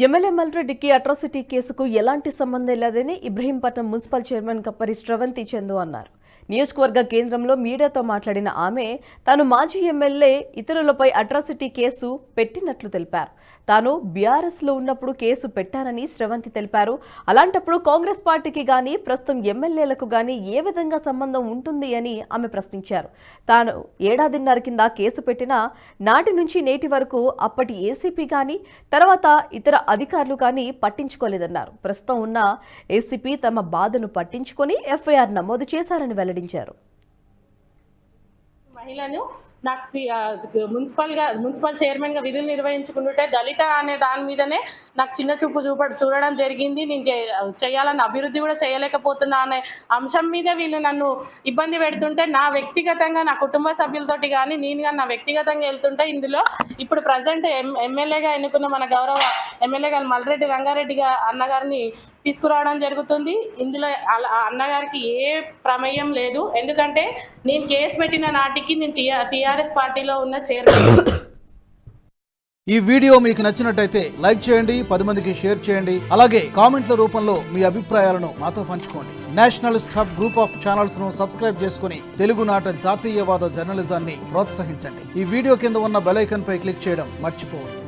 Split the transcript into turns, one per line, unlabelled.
MLA మల్రెడ్డికి atrocity కేసుకు ఎలాంటి సంబంధం లేదని ఇబ్రహీంపట్నం మున్సిపల్ చైర్మన్ కప్పరి శ్రవంతి చందు అన్నారు. నియోజకవర్గ కేంద్రంలో మీడియాతో మాట్లాడిన ఆమె తాను మాజీ ఎమ్మెల్యే ఇతరులపై అట్రాసిటీ కేసు పెట్టినట్లు తెలిపారు. తాను బీఆర్ఎస్లో ఉన్నప్పుడు కేసు పెట్టానని శ్రవంతి తెలిపారు. అలాంటప్పుడు కాంగ్రెస్ పార్టీకి గానీ ప్రస్తుతం ఎమ్మెల్యేలకు గానీ ఏ విధంగా సంబంధం ఉంటుంది అని ఆమె ప్రశ్నించారు. తాను ఏడాదిన్నర కింద కేసు పెట్టినా నాటి నుంచి నేటి వరకు అప్పటి ఏసీపీ కానీ తర్వాత ఇతర అధికారులు కానీ పట్టించుకోలేదన్నారు. ప్రస్తుతం ఉన్న ఏసీపీ తమ బాధను పట్టించుకొని ఎఫ్ఐఆర్ నమోదు చేశారని వెల్లడించారు.
మహిళను నాకు మున్సిపల్ చైర్మన్గా విధులు నిర్వహించుకుంటుంటే దళిత అనే దాని మీదనే నాకు చిన్న చూపు చూడడం జరిగింది. నేను చేయాలన్న అభివృద్ధి కూడా చేయలేకపోతున్నా అనే అంశం మీద వీళ్ళు నన్ను ఇబ్బంది పెడుతుంటే నా వ్యక్తిగతంగా నా కుటుంబ సభ్యులతోటి కానీ నేను కానీ నా వ్యక్తిగతంగా వెళ్తుంటే ఇందులో ఇప్పుడు ప్రజెంట్ ఎమ్మెల్యేగా ఎన్నుకున్న మన గౌరవ ఎమ్మెల్యే గారు మల్రెడ్డి రంగారెడ్డి అన్నగారిని తీసుకురావడం జరుగుతుంది. ఇందులో అన్నగారికి ఏ ప్రమేయం లేదు. ఎందుకంటే నేను కేసు పెట్టిన నాటికి నేను టీఆర్ఎస్ పార్టీలో ఉన్న చైర్మన్.
ఈ వీడియో మీకు నచ్చినట్టయితే లైక్ చేయండి, 10 మందికి షేర్ చేయండి. అలాగే కామెంట్ల రూపంలో మీ అభిప్రాయాలను మాతో పంచుకోండి. Nationalist hub group of channels ను సబ్స్క్రైబ్ చేసుకుని తెలుగునాట జాతీయవాద జర్నలిజాన్ని ప్రోత్సహించండి. ఈ వీడియో కింద ఉన్న బెల్ ఐకాన్ పై క్లిక్ చేయడం మర్చిపోవద్దు.